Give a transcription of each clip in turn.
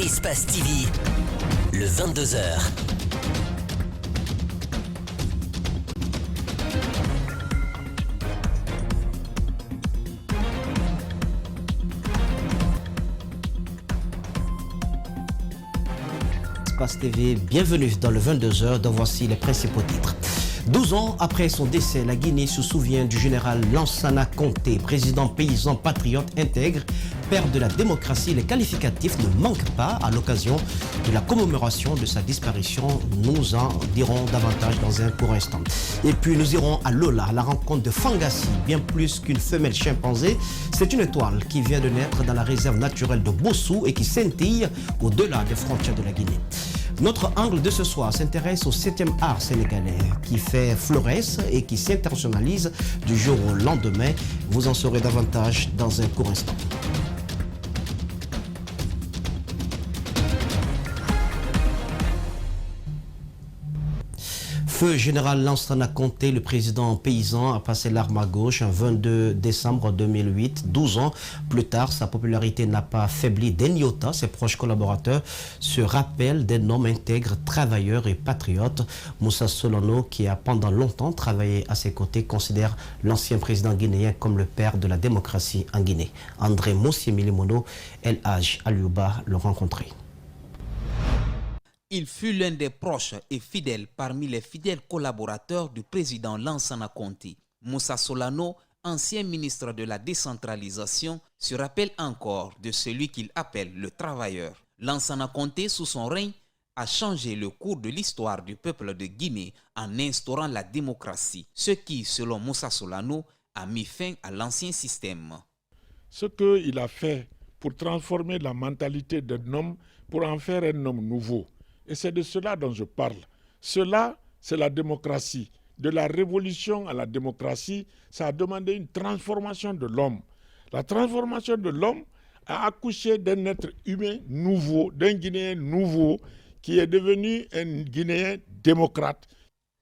Espace TV, le 22h. Espace TV, bienvenue dans le 22h, dont voici les principaux titres. 12 ans après son décès, la Guinée se souvient du général Lansana Conté, président paysan patriote intègre, père de la démocratie. Les qualificatifs ne manquent pas à l'occasion de la commémoration de sa disparition. Nous en dirons davantage dans un court instant. Et puis nous irons à Lola, à la rencontre de Fangassi, bien plus qu'une femelle chimpanzé. C'est une étoile qui vient de naître dans la réserve naturelle de Bossou et qui scintille au-delà des frontières de la Guinée. Notre angle de ce soir s'intéresse au 7e art sénégalais qui fait florès et qui s'internationalise du jour au lendemain. Vous en saurez davantage dans un court instant. Feu général Lansana Conté, le président paysan, a passé l'arme à gauche un 22 décembre 2008. 12 ans plus tard, sa popularité n'a pas faibli d'un iota. Ses proches collaborateurs se rappellent d'un homme intègre, travailleur et patriote. Moussa Solano, qui a pendant longtemps travaillé à ses côtés, considère l'ancien président guinéen comme le père de la démocratie en Guinée. André Moussi-Milimono, El Hadj Aliouba le rencontrait. Il fut l'un des proches et fidèles parmi les fidèles collaborateurs du président Lansana Conté. Moussa Solano, ancien ministre de la décentralisation, se rappelle encore de celui qu'il appelle le travailleur. Lansana Conté, sous son règne, a changé le cours de l'histoire du peuple de Guinée en instaurant la démocratie, ce qui, selon Moussa Solano, a mis fin à l'ancien système. Ce qu'il a fait pour transformer la mentalité d'un homme, pour en faire un homme nouveau. Et c'est de cela dont je parle. Cela, c'est la démocratie. De la révolution à la démocratie, ça a demandé une transformation de l'homme. La transformation de l'homme a accouché d'un être humain nouveau, d'un Guinéen nouveau, qui est devenu un Guinéen démocrate.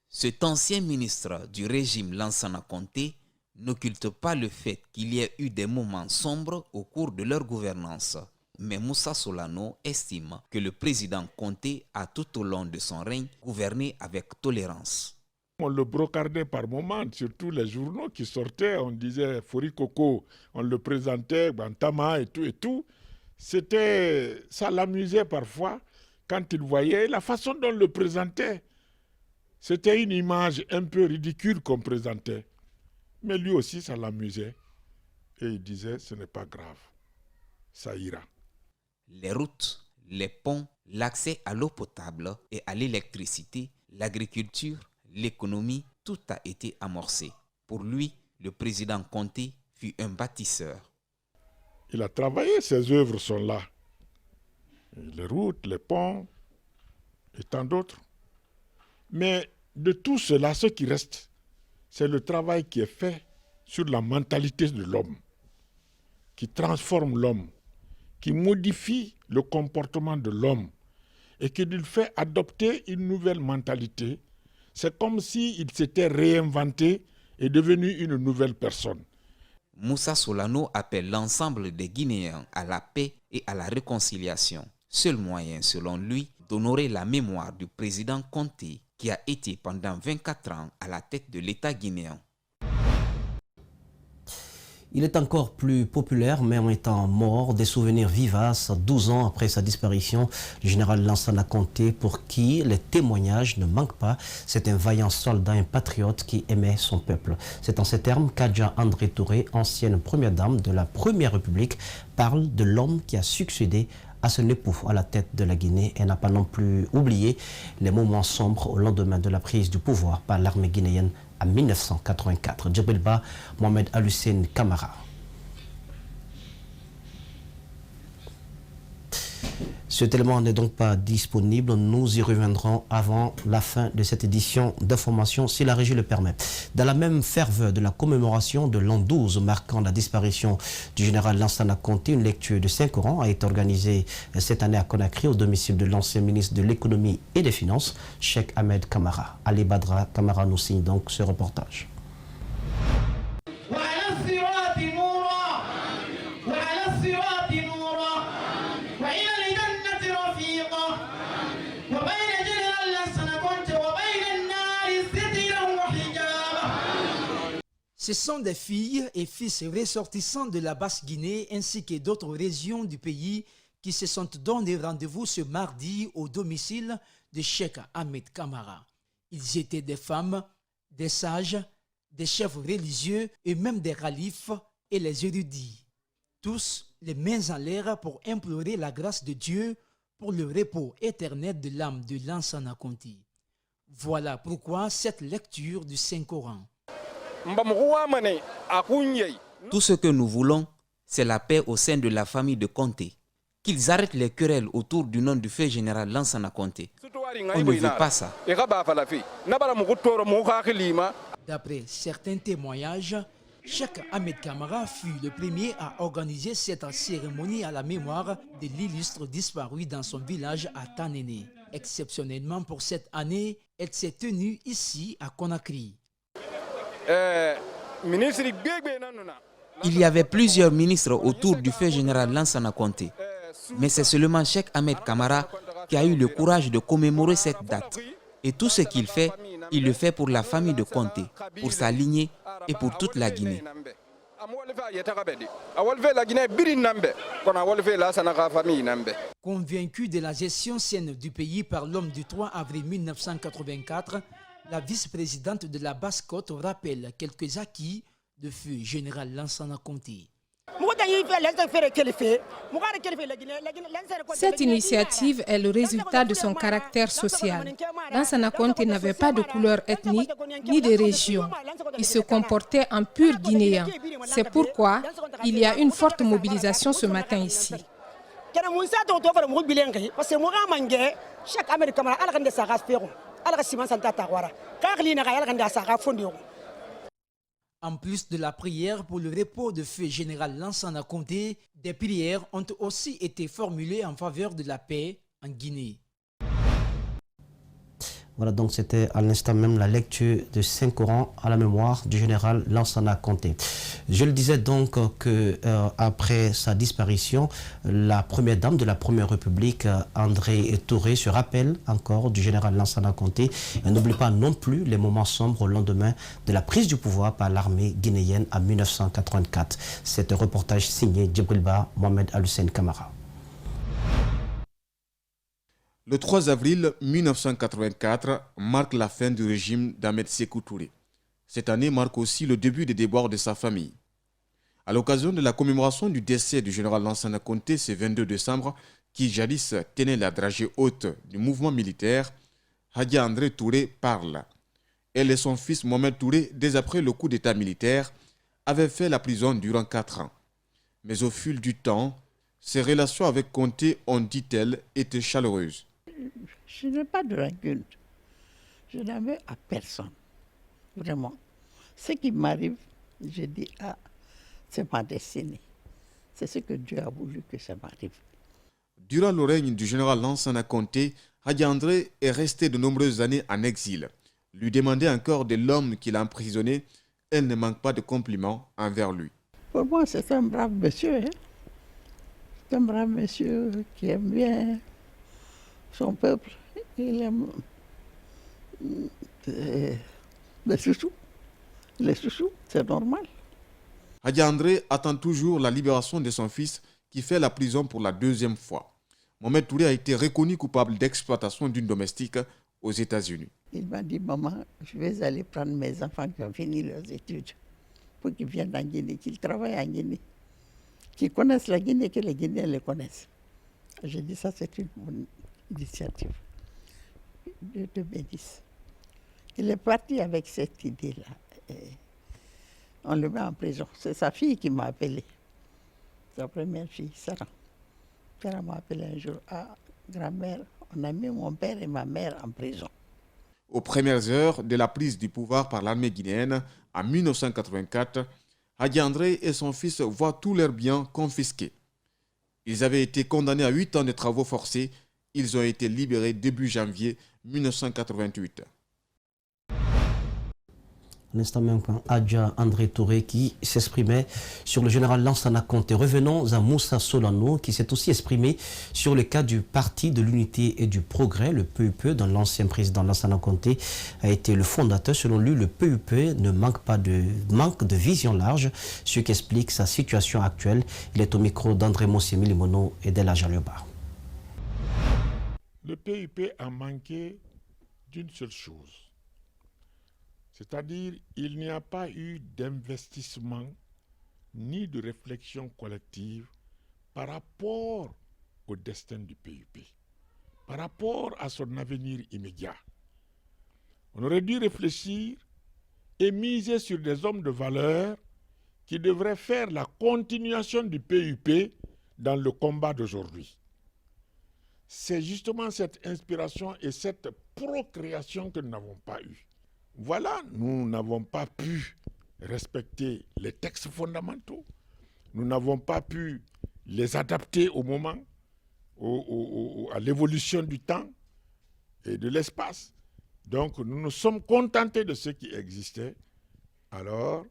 Cet ancien ministre du régime Lansana Conté n'occulte pas le fait qu'il y ait eu des moments sombres au cours de leur gouvernance. Mais Moussa Solano estime que le président Conté a tout au long de son règne gouverné avec tolérance. On le brocardait par moments, surtout les journaux qui sortaient, on disait Fori Koko, on le présentait, Bantama et tout. Ça l'amusait parfois quand il voyait la façon dont on le présentait. C'était une image un peu ridicule qu'on présentait. Mais lui aussi, ça l'amusait. Et il disait, ce n'est pas grave, ça ira. Les routes, les ponts, l'accès à l'eau potable et à l'électricité, l'agriculture, l'économie, tout a été amorcé. Pour lui, le président Conté fut un bâtisseur. Il a travaillé, ses œuvres sont là. Les routes, les ponts et tant d'autres. Mais de tout cela, ce qui reste, c'est le travail qui est fait sur la mentalité de l'homme, qui transforme l'homme, qui modifie le comportement de l'homme et qui lui fait adopter une nouvelle mentalité. C'est comme s'il s'était réinventé et devenu une nouvelle personne. Moussa Solano appelle l'ensemble des Guinéens à la paix et à la réconciliation. Seul moyen, selon lui, d'honorer la mémoire du président Conté qui a été pendant 24 ans à la tête de l'État guinéen. Il est encore plus populaire, mais en étant mort, des souvenirs vivaces 12 ans après sa disparition. Le général Lansana Conté, pour qui les témoignages ne manquent pas, c'est un vaillant soldat, un patriote qui aimait son peuple. C'est en ces termes qu'Adja André Touré, ancienne première dame de la Première République, parle de l'homme qui a succédé à son époux à la tête de la Guinée. Elle n'a pas non plus oublié les moments sombres au lendemain de la prise du pouvoir par l'armée guinéenne en 1984. Djibril-Ba, Mohamed Al-Hussein Kamara. Cet élément n'est donc pas disponible. Nous y reviendrons avant la fin de cette édition d'information, si la régie le permet. Dans la même ferveur de la commémoration de l'an 12 marquant la disparition du général Lansana Conté, une lecture de Saint-Coran a été organisée cette année à Conakry au domicile de l'ancien ministre de l'économie et des finances, Cheikh Ahmed Kamara. Ali Badra Kamara nous signe donc ce reportage. Ce sont des filles et fils ressortissants de la Basse-Guinée ainsi que d'autres régions du pays qui se sont donné rendez-vous ce mardi au domicile de Cheikh Ahmed Kamara. Ils étaient des femmes, des sages, des chefs religieux et même des khalifes et les érudits. Tous les mains en l'air pour implorer la grâce de Dieu pour le repos éternel de l'âme de Lansana Conté. Voilà pourquoi cette lecture du Saint-Coran. Tout ce que nous voulons, c'est la paix au sein de la famille de Conté. Qu'ils arrêtent les querelles autour du nom du fait général Lansana Conté. On ne veut pas ça. D'après certains témoignages, Cheikh Ahmed Kamara fut le premier à organiser cette cérémonie à la mémoire de l'illustre disparu dans son village à Tanene. Exceptionnellement pour cette année, elle s'est tenue ici à Conakry. Il y avait plusieurs ministres autour du fait général Lansana Conté. Mais c'est seulement Cheikh Ahmed Kamara qui a eu le courage de commémorer cette date. Et tout ce qu'il fait, il le fait pour la famille de Conté, pour sa lignée et pour toute la Guinée. Convaincu de la gestion saine du pays par l'homme du 3 avril 1984, la vice-présidente de la Basse-Côte rappelle quelques acquis de feu général Lansana Conté. Cette initiative est le résultat de son caractère social. Lansana Conté n'avait pas de couleur ethnique ni de région. Il se comportait en pur Guinéen. C'est pourquoi il y a une forte mobilisation ce matin ici. En plus de la prière pour le repos de feu général Lansana Conté, des prières ont aussi été formulées en faveur de la paix en Guinée. Voilà, donc c'était à l'instant même la lecture du Saint-Coran à la mémoire du général Lansana Conté. Je le disais donc que après sa disparition, la première dame de la Première République, André Touré, se rappelle encore du général Lansana Conté et n'oublie pas non plus les moments sombres au lendemain de la prise du pouvoir par l'armée guinéenne en 1984. C'est un reportage signé Djibrilba Mohamed Al-Hussein Kamara. Le 3 avril 1984 marque la fin du régime d'Ahmed Sékou Touré. Cette année marque aussi le début des déboires de sa famille. À l'occasion de la commémoration du décès du général Lansana Conté ce 22 décembre, qui jadis tenait la dragée haute du mouvement militaire, Hadja André Touré parle. Elle et son fils Mohamed Touré, dès après le coup d'état militaire, avaient fait la prison durant 4 ans. Mais au fil du temps, ses relations avec Conté ont, dit-elle, été chaleureuses. Je n'ai pas de rancune. Je n'en veux à personne. Vraiment. Ce qui m'arrive, je dis, ah, c'est ma destinée. C'est ce que Dieu a voulu que ça m'arrive. Durant le règne du général Lansana Conté, Hadja André est resté de nombreuses années en exil. Lui demander encore de l'homme qui l'a emprisonné, elle ne manque pas de compliments envers lui. Pour moi, c'est un brave monsieur. Hein? C'est un brave monsieur qui aime bien son peuple. Il aime les chouchous. Les chouchous, c'est normal. Hadja André attend toujours la libération de son fils qui fait la prison pour la 2e fois. Mohamed Touré a été reconnu coupable d'exploitation d'une domestique aux États-Unis. Il m'a dit, maman, je vais aller prendre mes enfants qui ont fini leurs études pour qu'ils viennent en Guinée, qu'ils travaillent en Guinée, qu'ils connaissent la Guinée, que les Guinéens les connaissent. J'ai dit, ça c'est une bonne initiative. Dieu te bénisse. Il est parti avec cette idée-là. On le met en prison. C'est sa fille qui m'a appelé. Sa première fille, Sarah. Sarah m'a appelé un jour. Ah, grand-mère, on a mis mon père et ma mère en prison. Aux premières heures de la prise du pouvoir par l'armée guinéenne en 1984, Hadja André et son fils voient tous leurs biens confisqués. Ils avaient été condamnés à 8 ans de travaux forcés. Ils ont été libérés début janvier 1988. L'instant même, Adja André Touré qui s'exprimait sur le général Lansana Conté. Revenons à Moussa Solano qui s'est aussi exprimé sur le cas du Parti de l'Unité et du Progrès, le PUP, dont l'ancien président Lansana Conté a été le fondateur. Selon lui, le PUP ne manque de vision large, ce qui explique sa situation actuelle. Il est au micro d'André Mossimi Limono et d'El Ajalioba. Le PUP a manqué d'une seule chose. C'est-à-dire, il n'y a pas eu d'investissement ni de réflexion collective par rapport au destin du PUP, par rapport à son avenir immédiat. On aurait dû réfléchir et miser sur des hommes de valeur qui devraient faire la continuation du PUP dans le combat d'aujourd'hui. C'est justement cette inspiration et cette procréation que nous n'avons pas eue. Voilà, nous n'avons pas pu respecter les textes fondamentaux. Nous n'avons pas pu les adapter au moment, à l'évolution du temps et de l'espace. Donc nous nous sommes contentés de ce qui existait. Alors,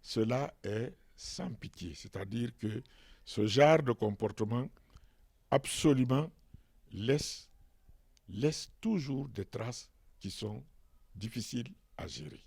cela est sans pitié. C'est-à-dire que ce genre de comportement absolument laisse toujours des traces qui sont difficiles à gérer.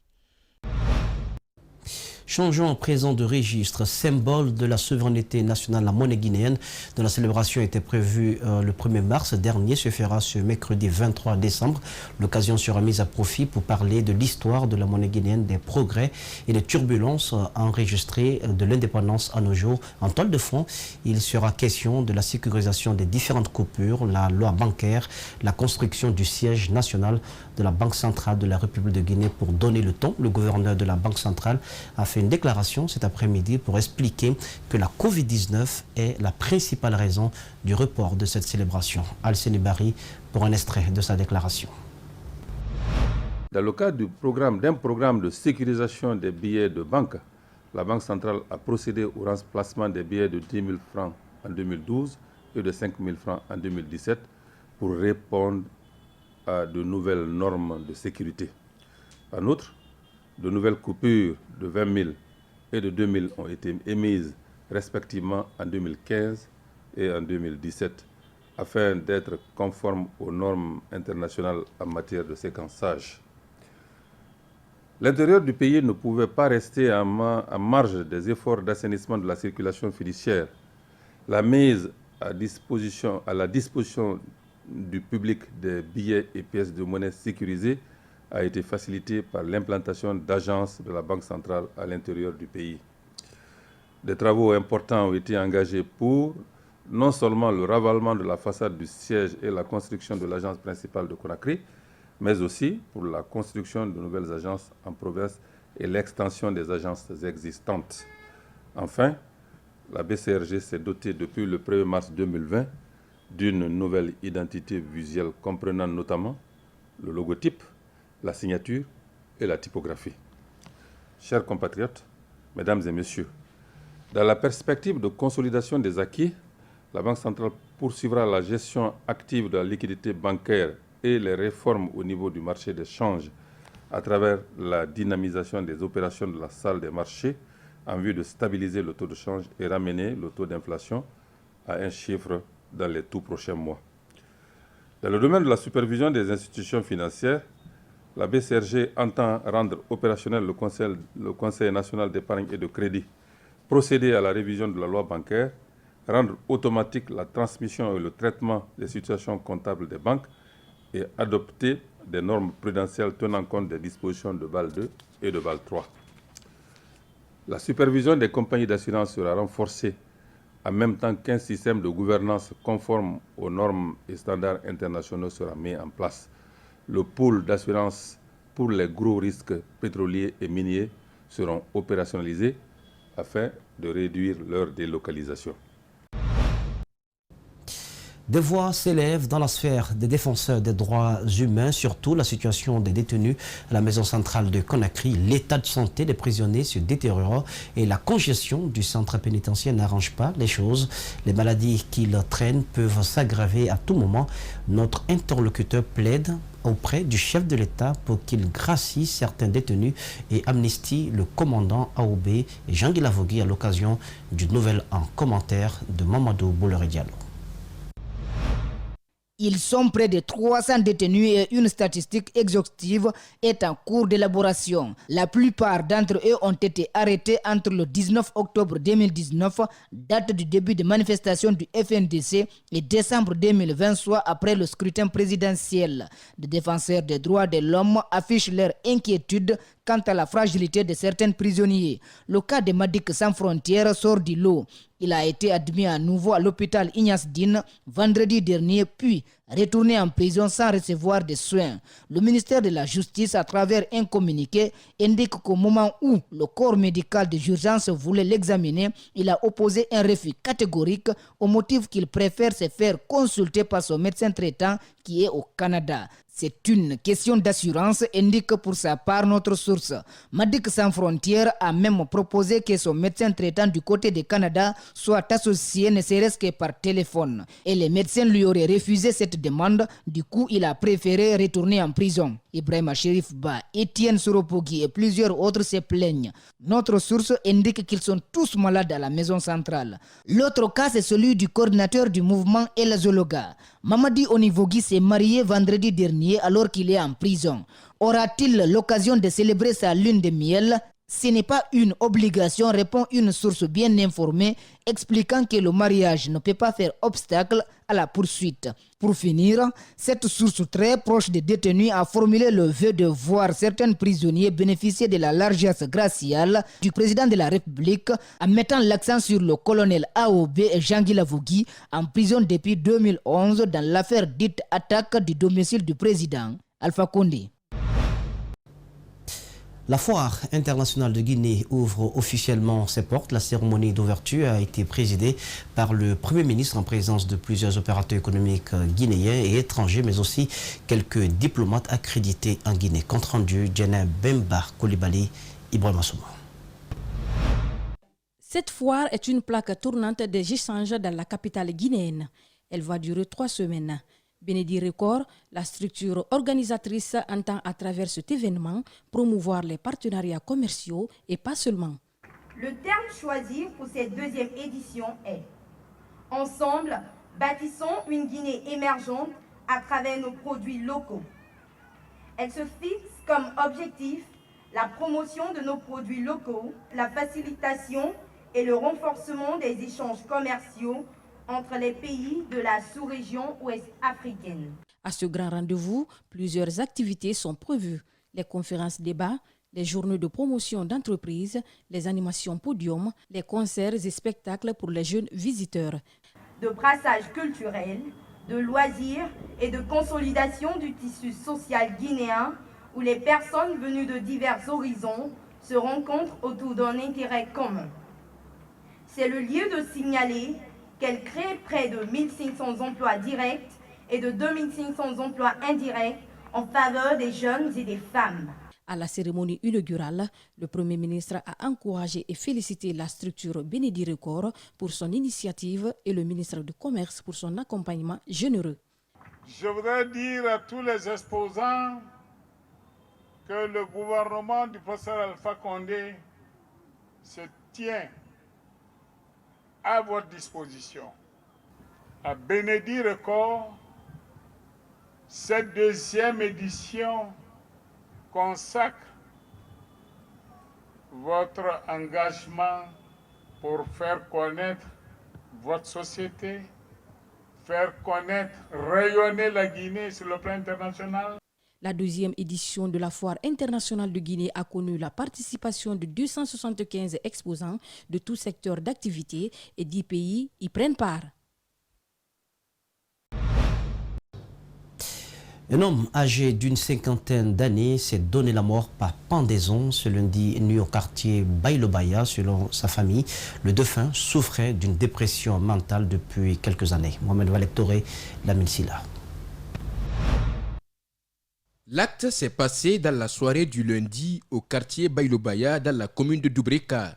Changeons à présent de registre, symbole de la souveraineté nationale, la monnaie guinéenne, dont la célébration était prévue le 1er mars dernier, se fera ce mercredi 23 décembre. L'occasion sera mise à profit pour parler de l'histoire de la monnaie guinéenne, des progrès et des turbulences enregistrées de l'indépendance à nos jours. En toile de fond, il sera question de la sécurisation des différentes coupures, la loi bancaire, la construction du siège national de la Banque centrale de la République de Guinée pour donner le ton. Le gouverneur de la Banque centrale a fait une déclaration cet après-midi pour expliquer que la Covid-19 est la principale raison du report de cette célébration. Alceni Bari pour un extrait de sa déclaration. Dans le cadre d'un programme de sécurisation des billets de banque, la Banque centrale a procédé au remplacement des billets de 10 000 francs en 2012 et de 5 000 francs en 2017 pour répondre à de nouvelles normes de sécurité. En outre, de nouvelles coupures de 20 000 et de 2 000 ont été émises respectivement en 2015 et en 2017 afin d'être conformes aux normes internationales en matière de séquençage. L'intérieur du pays ne pouvait pas rester en marge des efforts d'assainissement de la circulation fiduciaire. La mise à la disposition du public des billets et pièces de monnaie sécurisées a été facilitée par l'implantation d'agences de la Banque centrale à l'intérieur du pays. Des travaux importants ont été engagés pour non seulement le ravalement de la façade du siège et la construction de l'agence principale de Conakry, mais aussi pour la construction de nouvelles agences en province et l'extension des agences existantes. Enfin, la BCRG s'est dotée depuis le 1er mars 2020 d'une nouvelle identité visuelle comprenant notamment le logotype, la signature et la typographie. Chers compatriotes, mesdames et messieurs, dans la perspective de consolidation des acquis, la Banque centrale poursuivra la gestion active de la liquidité bancaire et les réformes au niveau du marché des changes à travers la dynamisation des opérations de la salle des marchés en vue de stabiliser le taux de change et ramener le taux d'inflation à un chiffre dans les tout prochains mois. Dans le domaine de la supervision des institutions financières, la BCRG entend rendre opérationnel le Conseil national d'épargne et de crédit, procéder à la révision de la loi bancaire, rendre automatique la transmission et le traitement des situations comptables des banques et adopter des normes prudentielles tenant compte des dispositions de Bâle II et de Bâle III. La supervision des compagnies d'assurance sera renforcée en même temps qu'un système de gouvernance conforme aux normes et standards internationaux sera mis en place. Le pool d'assurance pour les gros risques pétroliers et miniers seront opérationnalisés afin de réduire leur délocalisation. Des voix s'élèvent dans la sphère des défenseurs des droits humains, surtout la situation des détenus à la maison centrale de Conakry. L'état de santé des prisonniers se détériore et la congestion du centre pénitentiaire n'arrange pas les choses. Les maladies qu'ils traînent peuvent s'aggraver à tout moment. Notre interlocuteur plaide auprès du chef de l'État pour qu'il gracie certains détenus et amnistie le commandant Aoubé et Jean-Guy Lavogui à l'occasion du nouvel en commentaire de Mamadou Boulere Diallo. Ils sont près de 300 détenus et une statistique exhaustive est en cours d'élaboration. La plupart d'entre eux ont été arrêtés entre le 19 octobre 2019, date du début des manifestations du FNDC, et décembre 2020, soit après le scrutin présidentiel. Des défenseurs des droits de l'homme affichent leur inquiétude quant à la fragilité de certains prisonniers. Le cas de Médecins Sans Frontières sort du lot. Il a été admis à nouveau à l'hôpital Ignace Dine vendredi dernier, puis retourné en prison sans recevoir de soins. Le ministère de la Justice, à travers un communiqué, indique qu'au moment où le corps médical d'urgence voulait l'examiner, il a opposé un refus catégorique au motif qu'il préfère se faire consulter par son médecin traitant qui est au Canada. C'est une question d'assurance, indique pour sa part notre source. Médecins Sans Frontières a même proposé que son médecin traitant du côté du Canada soit associé, ne serait-ce que par téléphone. Et les médecins lui auraient refusé cette demande, du coup il a préféré retourner en prison. Ibrahima Chérif Ba, Étienne Soropogui et plusieurs autres se plaignent. Notre source indique qu'ils sont tous malades à la maison centrale. L'autre cas, c'est celui du coordinateur du mouvement El Zologa. Mamadi Onivogui s'est marié vendredi dernier alors qu'il est en prison. Aura-t-il l'occasion de célébrer sa lune de miel? Ce n'est pas une obligation, répond une source bien informée, expliquant que le mariage ne peut pas faire obstacle à la poursuite. Pour finir, cette source très proche des détenus a formulé le vœu de voir certains prisonniers bénéficier de la largesse graciale du président de la République en mettant l'accent sur le colonel Aoubé et Jean-Guy Lavogui en prison depuis 2011 dans l'affaire dite attaque du domicile du président. Alpha Condé. La foire internationale de Guinée ouvre officiellement ses portes. La cérémonie d'ouverture a été présidée par le Premier ministre en présence de plusieurs opérateurs économiques guinéens et étrangers, mais aussi quelques diplomates accrédités en Guinée. Compte rendu, Djena Bemba Koulibaly, Ibrahima Souma. Cette foire est une plaque tournante des échanges dans la capitale guinéenne. Elle va durer 3 semaines. Benedi Record, la structure organisatrice, entend à travers cet événement promouvoir les partenariats commerciaux et pas seulement. Le terme choisi pour cette deuxième édition est « Ensemble, bâtissons une Guinée émergente à travers nos produits locaux ». Elle se fixe comme objectif la promotion de nos produits locaux, la facilitation et le renforcement des échanges commerciaux entre les pays de la sous-région ouest africaine. À ce grand rendez-vous, plusieurs activités sont prévues. Les conférences débats, les journées de promotion d'entreprises, les animations podium, les concerts et spectacles pour les jeunes visiteurs. De brassage culturel, de loisirs et de consolidation du tissu social guinéen où les personnes venues de divers horizons se rencontrent autour d'un intérêt commun. C'est le lieu de signaler qu'elle crée près de 1500 emplois directs et de 2500 emplois indirects en faveur des jeunes et des femmes. À la cérémonie inaugurale, le Premier ministre a encouragé et félicité la structure Benedi Record pour son initiative et le ministre du Commerce pour son accompagnement généreux. Je voudrais dire à tous les exposants que le gouvernement du professeur Alpha Condé se tient à votre disposition. À Benedi Record, cette deuxième édition consacre votre engagement pour faire connaître votre société, faire connaître, rayonner la Guinée sur le plan international. La deuxième édition de la Foire internationale de Guinée a connu la participation de 275 exposants de tous secteurs d'activité et 10 pays y prennent part. Un homme âgé d'une 50aine d'années s'est donné la mort par pendaison ce lundi nuit au quartier Bailobaya. Selon sa famille, le défunt souffrait d'une dépression mentale depuis quelques années. Mohamed Valectoré, Lamine Silla. L'acte s'est passé dans la soirée du lundi au quartier Bailobaya dans la commune de Doubreka.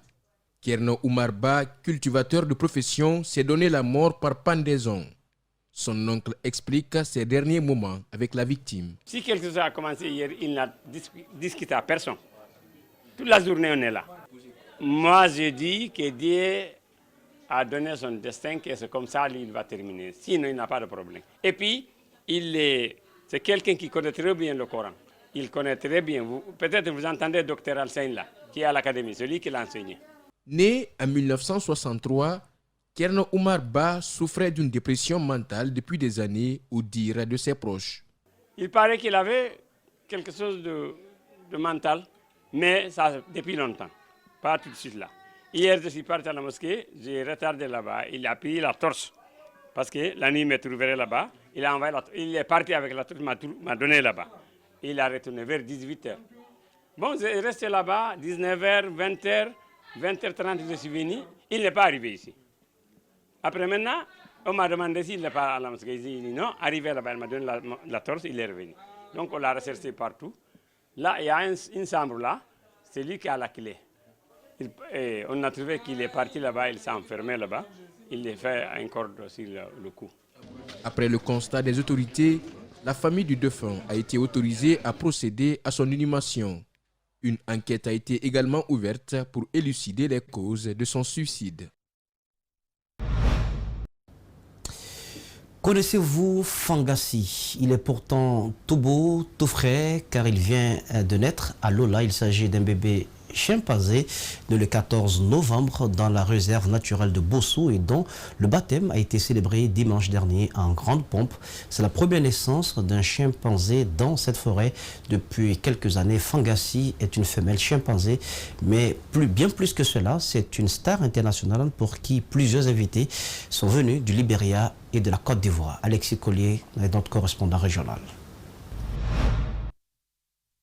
Kerno Oumarba, cultivateur de profession, s'est donné la mort par pendaison. Son oncle explique ses derniers moments avec la victime. Si quelque chose a commencé hier, il n'a discuté à personne. Toute la journée, on est là. Moi, je dis que Dieu a donné son destin, que c'est comme ça qu'il va terminer. Sinon, il n'a pas de problème. Et puis, c'est quelqu'un qui connaît très bien le Coran. Il connaît très bien. Peut-être vous entendez Dr Alsein là, qui est à l'académie, celui qui l'a enseigné. Né en 1963, Kerno Oumar Ba souffrait d'une dépression mentale depuis des années au dire de ses proches. Il paraît qu'il avait quelque chose de mental, mais ça depuis longtemps, pas tout de suite là. Hier, je suis parti à la mosquée, j'ai retardé là-bas, il a pris la torche, parce que la nuit m'est trouvé là-bas, il est parti avec la torche, m'a donné là-bas. Il a retourné vers 18h. Bon, j'ai resté là-bas, 19h, 20h, 20h30, je suis venu, il n'est pas arrivé ici. Après maintenant, on m'a demandé s'il n'est pas à la mosquée. Il dit non, arrivé là-bas, il m'a donné la torche, il est revenu. Donc on l'a recherché partout. Là, il y a une chambre là, c'est lui qui a la clé. On a trouvé qu'il est parti là-bas, il s'est enfermé là-bas. Il a fait un corde sur le cou. Après le constat des autorités, la famille du défunt a été autorisée à procéder à son inhumation. Une enquête a été également ouverte pour élucider les causes de son suicide. Connaissez-vous Fangassi? Il est pourtant tout beau, tout frais, car il vient de naître à Lola. Il s'agit d'un bébé chimpanzé né le 14 novembre dans la réserve naturelle de Bossou et dont le baptême a été célébré dimanche dernier en grande pompe. C'est la première naissance d'un chimpanzé dans cette forêt depuis quelques années. Fangassi est une femelle chimpanzé, mais bien plus que cela, c'est une star internationale pour qui plusieurs invités sont venus du Libéria et de la Côte d'Ivoire. Alexis Collier est notre correspondant régional.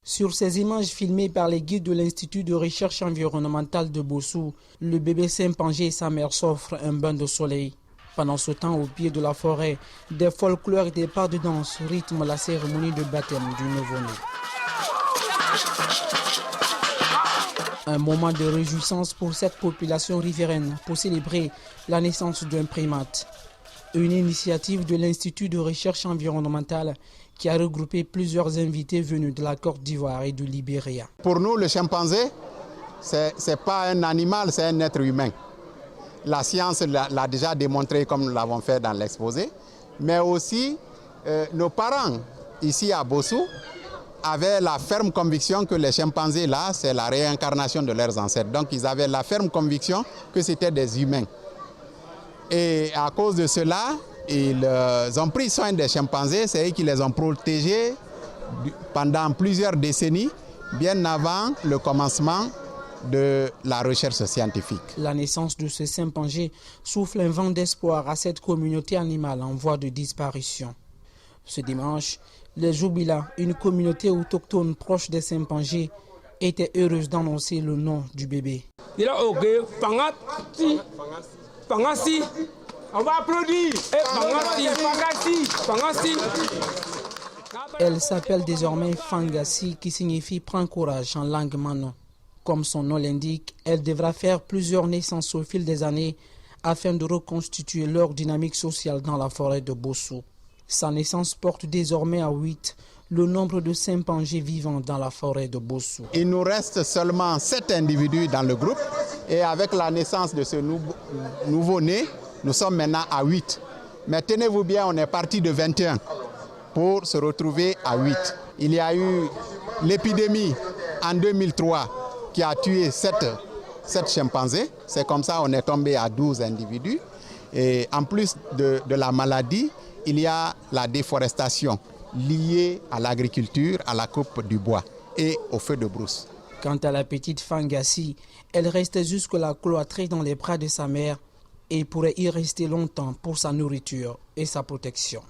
Sur ces images filmées par les guides de l'Institut de recherche environnementale de Bossou, le bébé chimpanzé et sa mère s'offrent un bain de soleil. Pendant ce temps, au pied de la forêt, des folklores et des pas de danse rythment la cérémonie de baptême du nouveau-né. Un moment de réjouissance pour cette population riveraine pour célébrer la naissance d'un primate. Une initiative de l'Institut de recherche environnementale qui a regroupé plusieurs invités venus de la Côte d'Ivoire et du Libéria. Pour nous, le chimpanzé, ce n'est pas un animal, c'est un être humain. La science l'a déjà démontré comme nous l'avons fait dans l'exposé, mais aussi nos parents ici à Bossou avaient la ferme conviction que les chimpanzés là, c'est la réincarnation de leurs ancêtres. Donc ils avaient la ferme conviction que c'était des humains. Et à cause de cela, ils ont pris soin des chimpanzés, c'est eux qui les ont protégés pendant plusieurs décennies, bien avant le commencement de la recherche scientifique. La naissance de ce chimpanzé souffle un vent d'espoir à cette communauté animale en voie de disparition. Ce dimanche, les Joubila, une communauté autochtone proche des chimpanzés, étaient heureuses d'annoncer le nom du bébé. Fangassi, on va applaudir. Fangassi. Elle s'appelle désormais Fangassi, qui signifie prends courage en langue mano. Comme son nom l'indique, elle devra faire plusieurs naissances au fil des années afin de reconstituer leur dynamique sociale dans la forêt de Bossou. Sa naissance porte désormais à 8 le nombre de chimpanzés vivant dans la forêt de Bossou. Il nous reste seulement 7 individus dans le groupe et avec la naissance de ce nouveau-né, nous sommes maintenant à 8. Mais tenez-vous bien, on est parti de 21 pour se retrouver à 8. Il y a eu l'épidémie en 2003 qui a tué 7 chimpanzés. C'est comme ça qu'on est tombé à 12 individus. Et en plus de la maladie, il y a la déforestation liée à l'agriculture, à la coupe du bois et au feu de brousse. Quant à la petite Fangassi, elle reste jusque-là cloîtrée dans les bras de sa mère et pourrait y rester longtemps pour sa nourriture et sa protection.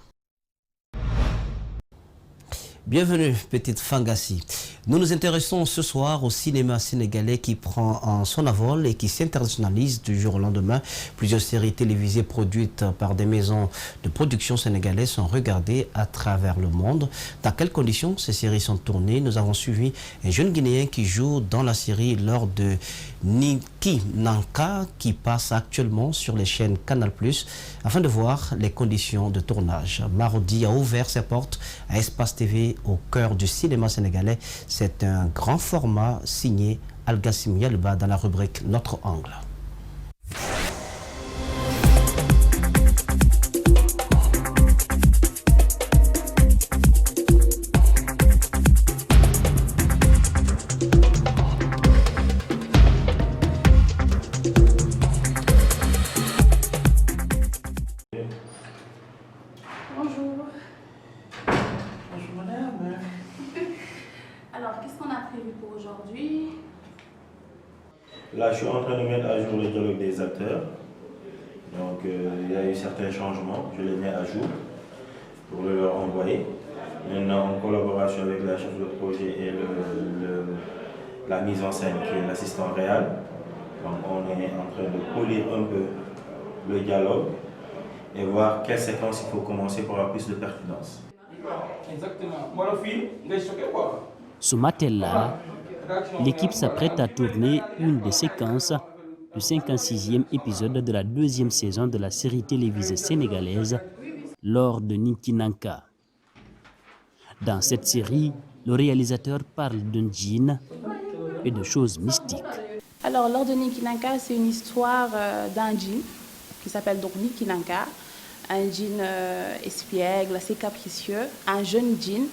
Bienvenue, petite Fangassi. Nous nous intéressons ce soir au cinéma sénégalais qui prend en son envol et qui s'internationalise du jour au lendemain. Plusieurs séries télévisées produites par des maisons de production sénégalaises sont regardées à travers le monde. Dans quelles conditions ces séries sont tournées? Nous avons suivi un jeune Guinéen qui joue dans la série lors de Niki Nanka qui passe actuellement sur les chaînes Canal+, afin de voir les conditions de tournage. Marodi a ouvert ses portes à Espace TV au cœur du cinéma sénégalais. C'est un grand format signé Al-Gassim Yalba dans la rubrique Notre Angle. Bonjour. Bonjour madame. Alors, qu'est-ce qu'on a prévu pour aujourd'hui? Là, je suis en train de mettre à jour le dialogue des acteurs. Donc, il y a eu certains changements. Je les mets à jour pour le leur envoyer. Maintenant, en collaboration avec la chef de projet et la mise en scène, qui est l'assistant réel. Donc, on est en train de polir un peu le dialogue et voir quelle séquence il faut commencer pour avoir plus de pertinence. Exactement. Moi, le film, je suis choqué quoi. Ce matin-là, l'équipe s'apprête à tourner une des séquences du 56e épisode de la 2e saison de la série télévisée sénégalaise lors de Niki Nanka. Dans cette série, le réalisateur parle d'un djinn et de choses mystiques. Alors, lors de Niki Nanka, c'est une histoire d'un djinn qui s'appelle donc Niki Nanka. Un djinn espiègle, assez capricieux, un jeune djinn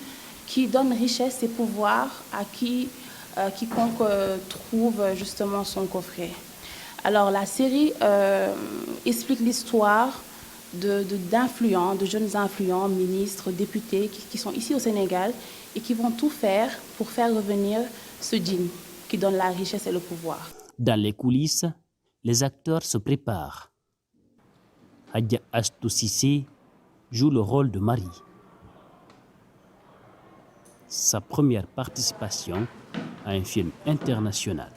qui donne richesse et pouvoir à quiconque trouve justement son coffret. Alors la série explique l'histoire d'influents, de jeunes influents, ministres, députés qui sont ici au Sénégal et qui vont tout faire pour faire revenir ce djinn qui donne la richesse et le pouvoir. Dans les coulisses, les acteurs se préparent. Hadja Astou Cissé joue le rôle de Marie. Sa première participation à un film international.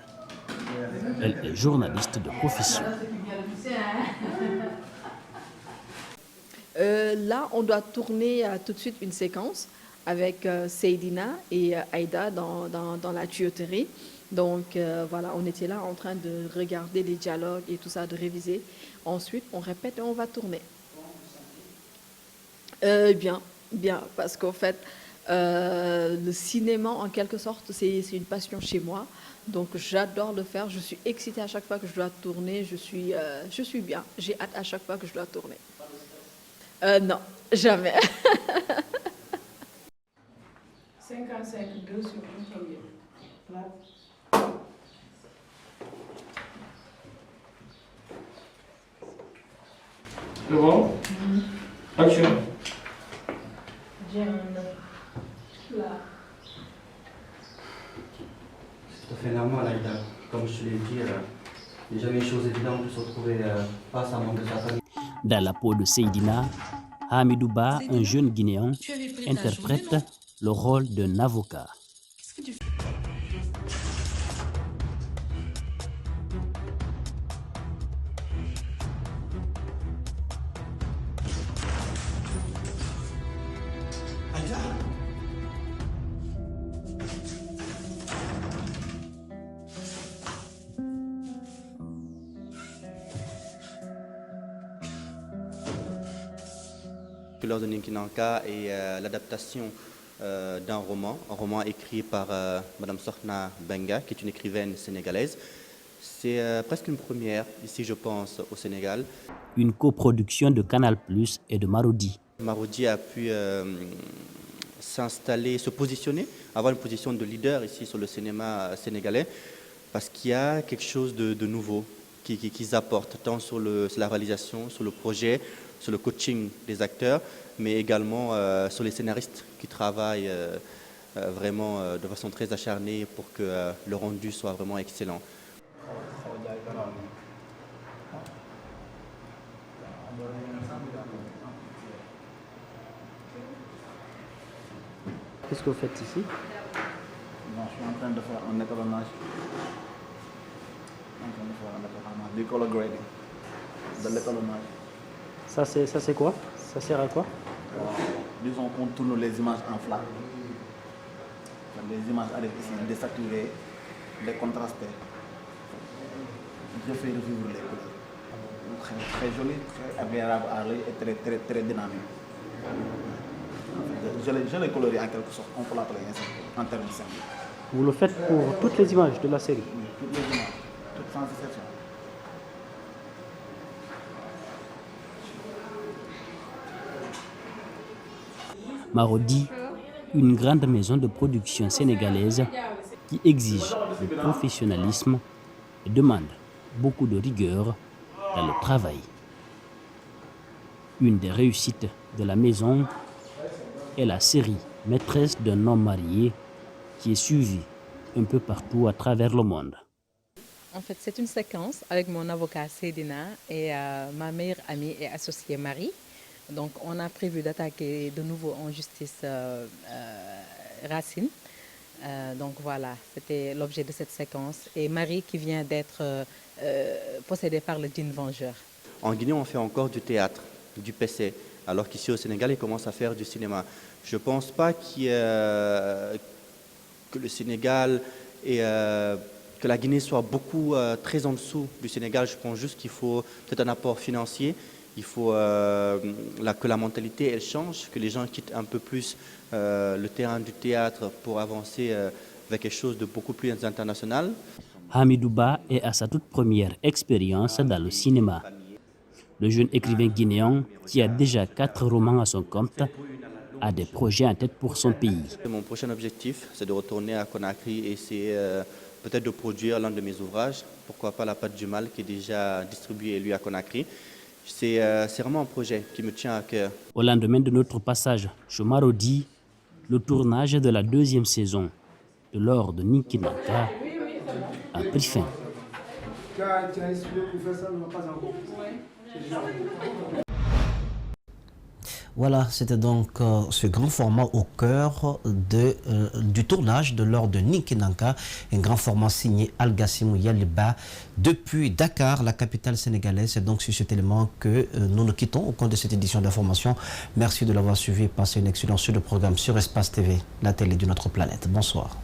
Elle est journaliste de profession. Là, on doit tourner tout de suite une séquence avec Seydina et Aïda dans la tuyauterie. Donc voilà, on était là en train de regarder les dialogues et tout ça, de réviser. Ensuite, on répète et on va tourner. Bien, parce qu'en fait, le cinéma, en quelque sorte, c'est une passion chez moi. Donc j'adore le faire. Je suis excitée à chaque fois que je dois tourner. Je suis bien. J'ai hâte à chaque fois que je dois tourner. Non, jamais. 55, 2 sur 1 premier. C'est bon? Action. Là. C'est tout à fait normal, Aïda. Comme je te l'ai dit, il n'y a jamais une chose évidente de se retrouver face à un membre de sa famille. Dans la peau de Seydina, Hamidouba, un jeune Guinéen, interprète le rôle d'un avocat. Lors de Niki Nanka et l'adaptation d'un roman, un roman écrit par Madame Sokhna Benga, qui est une écrivaine sénégalaise. C'est presque une première ici, je pense, au Sénégal. Une coproduction de Canal+ et de Marodi. Marodi a pu s'installer, se positionner, avoir une position de leader ici sur le cinéma sénégalais, parce qu'il y a quelque chose de nouveau qu'ils apportent, tant sur la réalisation, sur le projet, sur le coaching des acteurs, mais également sur les scénaristes qui travaillent vraiment de façon très acharnée pour que le rendu soit vraiment excellent. Qu'est-ce que vous faites ici? Non, je en train de faire un étalonnage. Du color grading. De l'étalonnage. Ça c'est quoi? Ça sert à quoi? Disons qu'on tourne les images en flat. Les images arrivent ici désaturées, décontrastées. Je fais revivre les couleurs. Très joli, très agréable à l'œil et très dynamique. Je les colorie en quelque sorte, on peut l'appeler ainsi, en termes simples. Vous le faites pour toutes les images de la série? Oui, toutes les images, toutes sans exception. Marodi, une grande maison de production sénégalaise qui exige le professionnalisme et demande beaucoup de rigueur dans le travail. Une des réussites de la maison est la série Maîtresse d'un homme marié qui est suivie un peu partout à travers le monde. En fait, c'est une séquence avec mon avocat Seydina et ma meilleure amie et associée Marie. Donc, on a prévu d'attaquer de nouveau en justice Racine. Donc voilà, c'était l'objet de cette séquence. Et Marie qui vient d'être possédée par le djinn vengeur. En Guinée, on fait encore du théâtre, du PC, alors qu'ici au Sénégal, ils commencent à faire du cinéma. Je ne pense pas que le Sénégal et que la Guinée soit très en dessous du Sénégal. Je pense juste qu'il faut peut-être un apport financier. Il faut que la mentalité elle change, que les gens quittent un peu plus le terrain du théâtre pour avancer vers quelque chose de beaucoup plus international. Hamidouba est à sa toute première expérience dans le cinéma. Le jeune écrivain guinéen, qui a déjà 4 romans à son compte, a des projets en tête pour son pays. Mon prochain objectif, c'est de retourner à Conakry et c'est peut-être de produire l'un de mes ouvrages. Pourquoi pas La Patte du Mal, qui est déjà distribué lui à Conakry. C'est vraiment un projet qui me tient à cœur. Au lendemain de notre passage chez Marodi, le tournage de la 2e saison de l'or de Ninkinanka a pris fin. Voilà, c'était donc ce grand format au cœur du tournage de l'or de Ninkinanka, un grand format signé Al-Gassimou Yaliba depuis Dakar, la capitale sénégalaise. C'est donc sur cet élément que nous nous quittons au cours de cette édition d'information. Merci de l'avoir suivi. Passez une excellente suite de programme sur Espace TV, la télé de notre planète. Bonsoir.